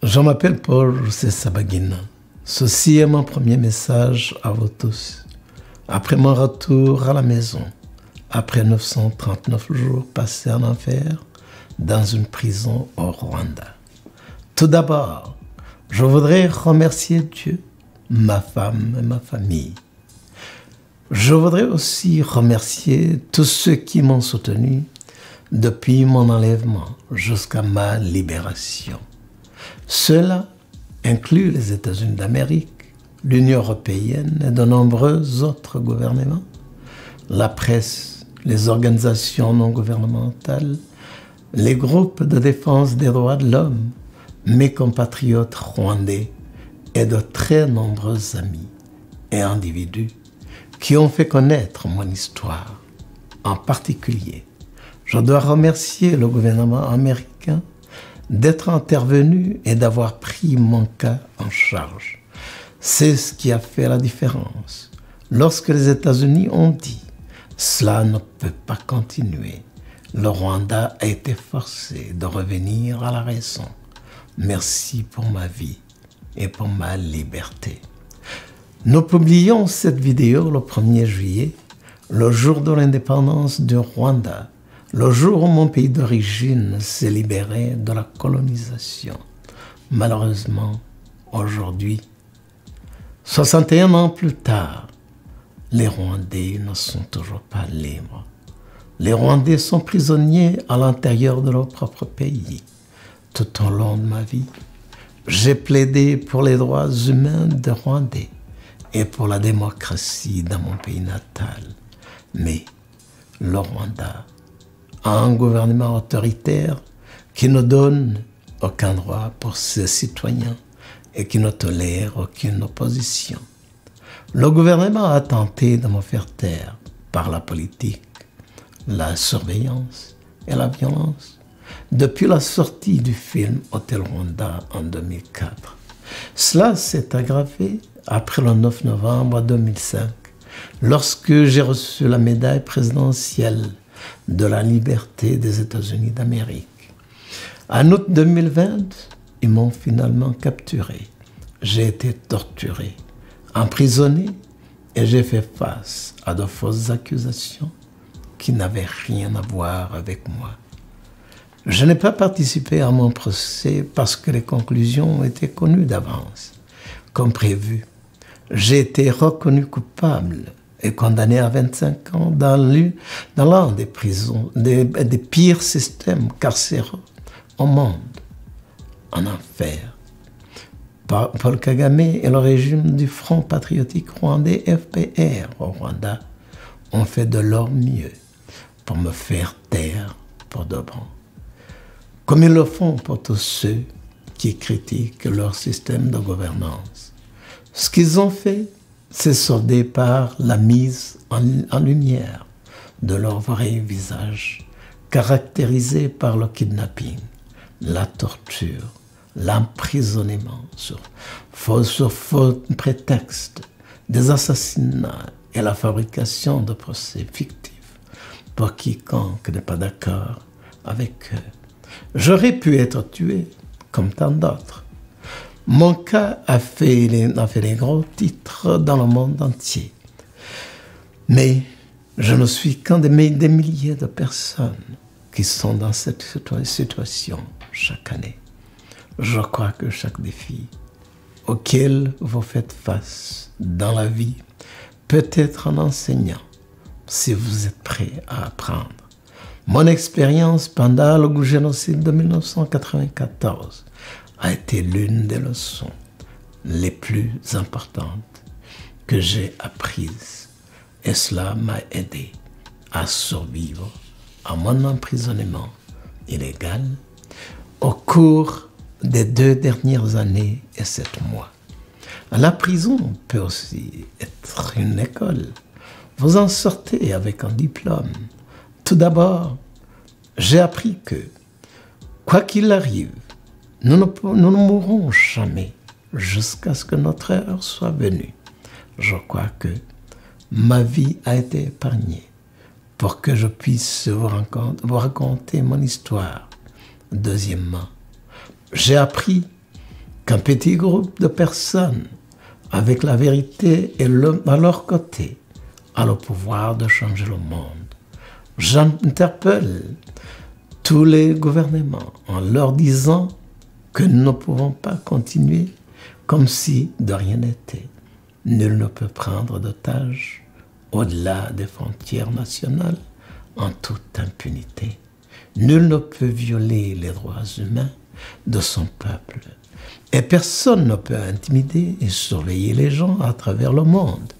Je m'appelle Paul Sabagina. Ceci est mon premier message à vous tous. Après mon retour à la maison, après 939 jours passés en enfer dans une prison au Rwanda. Tout d'abord, je voudrais remercier Dieu, ma femme et ma famille. Je voudrais aussi remercier tous ceux qui m'ont soutenu depuis mon enlèvement jusqu'à ma libération. Cela inclut les États-Unis d'Amérique, l'Union européenne et de nombreux autres gouvernements, la presse, les organisations non gouvernementales, les groupes de défense des droits de l'homme, mes compatriotes rwandais et de très nombreux amis et individus qui ont fait connaître mon histoire. En particulier, je dois remercier le gouvernement américain d'être intervenu et d'avoir pris mon cas en charge. C'est ce qui a fait la différence. Lorsque les États-Unis ont dit « Cela ne peut pas continuer », le Rwanda a été forcé de revenir à la raison. Merci pour ma vie et pour ma liberté. Nous publions cette vidéo le 1er juillet, le jour de l'indépendance du Rwanda, le jour où mon pays d'origine s'est libéré de la colonisation. Malheureusement, aujourd'hui, 61 ans plus tard, les Rwandais ne sont toujours pas libres. Les Rwandais sont prisonniers à l'intérieur de leur propre pays. Tout au long de ma vie, j'ai plaidé pour les droits humains des Rwandais et pour la démocratie dans mon pays natal. Mais le Rwanda a un gouvernement autoritaire qui ne donne aucun droit pour ses citoyens et qui ne tolère aucune opposition. Le gouvernement a tenté de me faire taire par la politique, la surveillance et la violence depuis la sortie du film Hôtel Rwanda en 2004. Cela s'est aggravé après le 9 novembre 2005, lorsque j'ai reçu la médaille présidentielle de la liberté des États-Unis d'Amérique. En août 2020, ils m'ont finalement capturé. J'ai été torturé, emprisonné et j'ai fait face à de fausses accusations qui n'avaient rien à voir avec moi. Je n'ai pas participé à mon procès parce que les conclusions étaient connues d'avance. Comme prévu, j'ai été reconnu coupable et condamné à 25 ans dans l'un des prisons, des pires systèmes carcéraux au monde, en enfer. Paul Kagame et le régime du Front patriotique rwandais FPR au Rwanda ont fait de leur mieux pour me faire taire pour de bon. Comme ils le font pour tous ceux qui critiquent leur système de gouvernance. Ce qu'ils ont fait, c'est soldé par la mise en lumière de leur vrai visage, caractérisé par le kidnapping, la torture, l'emprisonnement sur faux prétextes, des assassinats et la fabrication de procès fictifs pour quiconque n'est pas d'accord avec eux. J'aurais pu être tué comme tant d'autres. Mon cas a fait les gros titres dans le monde entier. Mais je ne suis qu'un des milliers de personnes qui sont dans cette situation chaque année. Je crois que chaque défi auquel vous faites face dans la vie peut être un enseignant si vous êtes prêt à apprendre. Mon expérience pendant le génocide de 1994 a été l'une des leçons les plus importantes que j'ai apprises et cela m'a aidé à survivre à mon emprisonnement illégal au cours des 2 dernières années et 7 mois. La prison peut aussi être une école. Vous en sortez avec un diplôme. Tout d'abord, j'ai appris que, quoi qu'il arrive, nous ne mourrons jamais jusqu'à ce que notre heure soit venue. Je crois que ma vie a été épargnée pour que je puisse vous raconter mon histoire. Deuxièmement, j'ai appris qu'un petit groupe de personnes, avec la vérité et l'homme à leur côté, a le pouvoir de changer le monde. J'interpelle tous les gouvernements en leur disant que nous ne pouvons pas continuer comme si de rien n'était. Nul ne peut prendre d'otages au-delà des frontières nationales en toute impunité. Nul ne peut violer les droits humains de son peuple. Et personne ne peut intimider et surveiller les gens à travers le monde.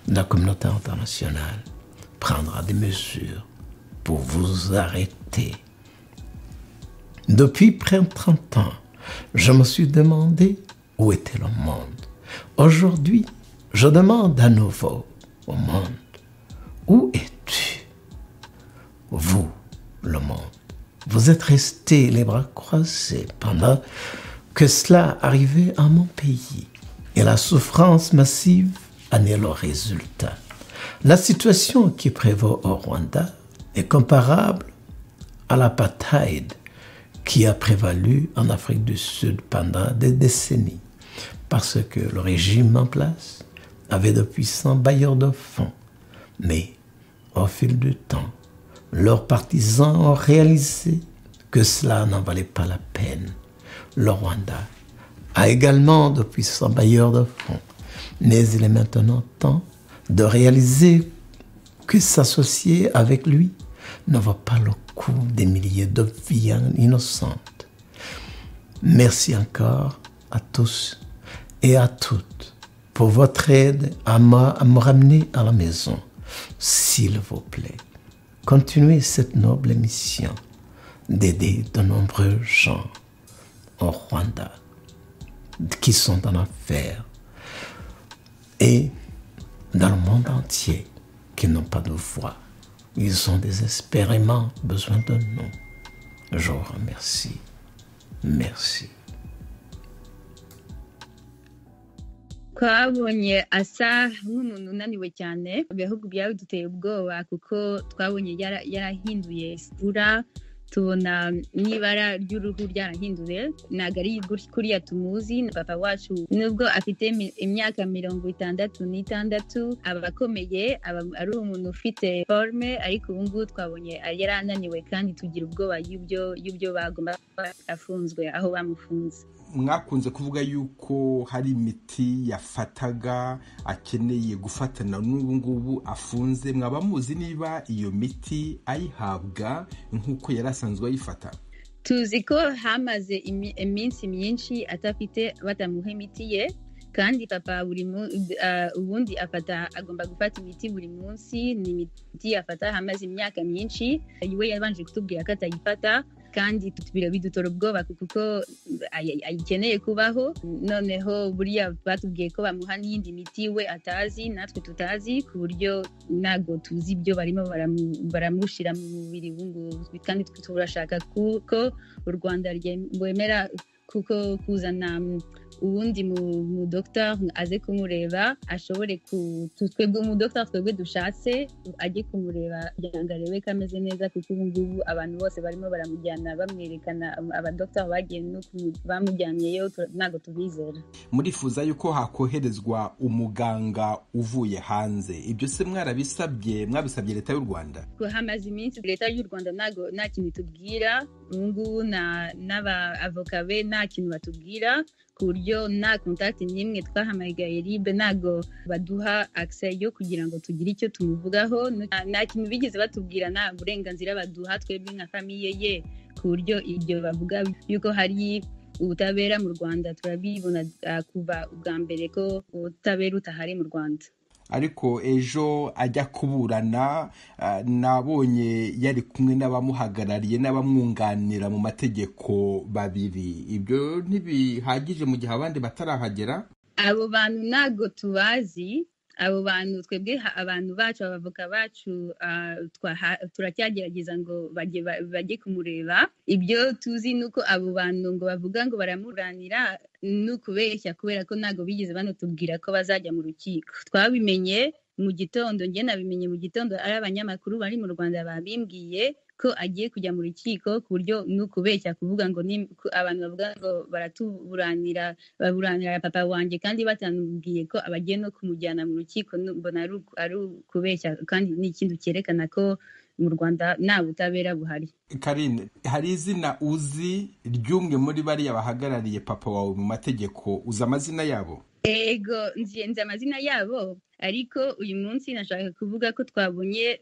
La communauté internationale prendra des mesures pour vous arrêter. Depuis près de 30 ans, je me suis demandé où était le monde. Aujourd'hui, je demande à nouveau au monde, où es-tu? Vous, le monde. Vous êtes restés les bras croisés pendant que cela arrivait à mon pays. Et la souffrance massive en est le résultat. La situation qui prévaut au Rwanda est comparable à l'apartheid qui a prévalu en Afrique du Sud pendant des décennies, parce que le régime en place avait de puissants bailleurs de fonds. Mais au fil du temps, leurs partisans ont réalisé que cela n'en valait pas la peine. Le Rwanda a également de puissants bailleurs de fonds, mais il est maintenant temps de réaliser que s'associer avec lui ne vaut pas le coup des milliers de vies innocentes. Merci encore à tous et à toutes pour votre aide à me ramener à la maison. S'il vous plaît, continuez cette noble mission d'aider de nombreux gens au Rwanda qui sont en affaires et dans le monde entier qui n'ont pas de voix. Ils ont désespérément besoin de nous. Je vous remercie. Merci. twabonye asa nk'umuntu unaniwe cyane ibihugu byawe duteye ubwoba kuko twabonye yarahinduye isura tubona n'ibara ry'uruhu ryarahinduye ntabwo ari kuriya tumuzi papa wacu nubwo afite imyaka 66 aba akomeye ari umuntu ufite forme ariko ubu ngubu twabonye yarananiwe kandi tugira ubwoba y'ibyo bagomba afunzwe aho bamufunze. Mwakunze kuvuga yuko hari imiti yafataga akeneye gufatana n'ubu ngubu afunze, mwaba muzi niba iyo miti ayihabwa nk'uko yari asanzwe ayifata? Tuzi ko hamaze iminsi myinshi atafite batamuha imiti ye kandi papa ubundi agomba gufata imiti buri munsi. Ni imiti afata hamaze imyaka myinshi, we yabanje kutubwira ko atayifata kandi bidutora ubwoba kuko ayikeneye kubaho. Noneho buriya batubwiye ko bamuha n'iyindi miti we atazi natwe tutazi, ku buryo ntabwo tuzi ibyo barimo baramushyira mu mubiri ubu ngubu. Kandi turashaka kuko u Rwanda rwemera kuko kuzana ubundi mu docteur aze kumureba ashobore twebwe mu docteur twebwe dushatse ajye kumureba kugira ngo arebe ko ameze neza, kuko ubu ngubu abantu bose barimo baramujyana bamwerekana abadocteur bagiye no bamujyanyeyo ntabwo tubizera. Murifuza yuko hakoherezwa umuganga uvuye hanze, ibyo se mwabisabye leta y'u Rwanda? Hamaze iminsi leta y'u Rwanda nta kintu tubwira, ubu ngubu n'aba avoka be nta kintu batubwira, ku buryo nta contact n'imwe twahamagaye RIB, ntago baduha access yo kugira ngo tugire icyo tumuvugaho. Nta kintu bigeze batubwira, nta burenganzira baduha twebwe nka famiye ye, ku buryo ibyo bavuga yuko hari ubutabera mu Rwanda turabibona kuva ubwa mbere ko ubutabera utahari mu Rwanda. Ariko ejo ajya kuburana nabonye yari kumwe n'abamuhagarariye n'abamwunganira mu mategeko babiri. Ibyo ntibihagije mu gihe abandi batarahagera? Abo bantu ntago tubazi, abo bantu twebwe abantu bacu abavoka bacu turacyagerageza ngo bajye kumureba. Ibyo tuzi nuko abo bantu ngo bavuga ngo baramuranira n'ukubeshya, kubera ko ntago bigeze banatubwira ko bazajya mu rukiko. Twabimenye mu gitondo, njye nabimenye mu gitondo, ari abanyamakuru bari mu Rwanda babimbwiye ko agiye kujya mu rukiko ku buryo n'ukubeshya kuvuga ngo abantu bavuga ngo baburanira papa wanjye kandi batamubwiye ko abagiye no kumujyana mu rukiko, mbona ari ukubeshya kandi ni ikintu cyerekana ko mu Rwanda nta butabera buhari. Karine, hari izina uzi ry'umwe muri bariya bahagarariye papa wawe mu mategeko, uzi amazina yabo? Ego, nzi amazina yabo, ariko uyu munsi nashaka kuvuga ko twabonye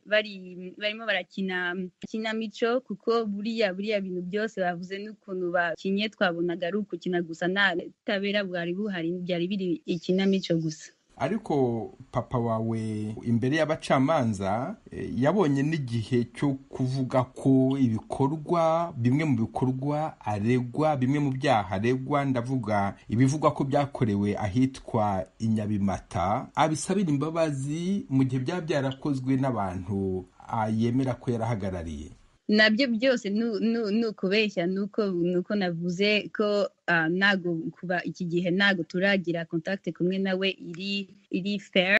barimo barakina kinamico, kuko buriya bintu byose bavuze n'ukuntu bakinye twabonaga ari ukukina gusa, nta butabera bwari buhari, byari biri ikinamico gusa. Ariko papa wawe imbere y'abacamanza yabonye n'igihe cyo kuvuga ko bimwe mu bikorwa aregwa, bimwe mu byaha aregwa, ndavuga ibivugwa ko byakorewe ahitwa i Nyabimata, abisabira imbabazi mu gihe byaba byarakozwe n'abantu yemera ko yarahagarariye. Nabyo byose ni ukubeshya, nuko navuze ko ntago kuba iki gihe ntago turagira contact kumwe nawe iri fair.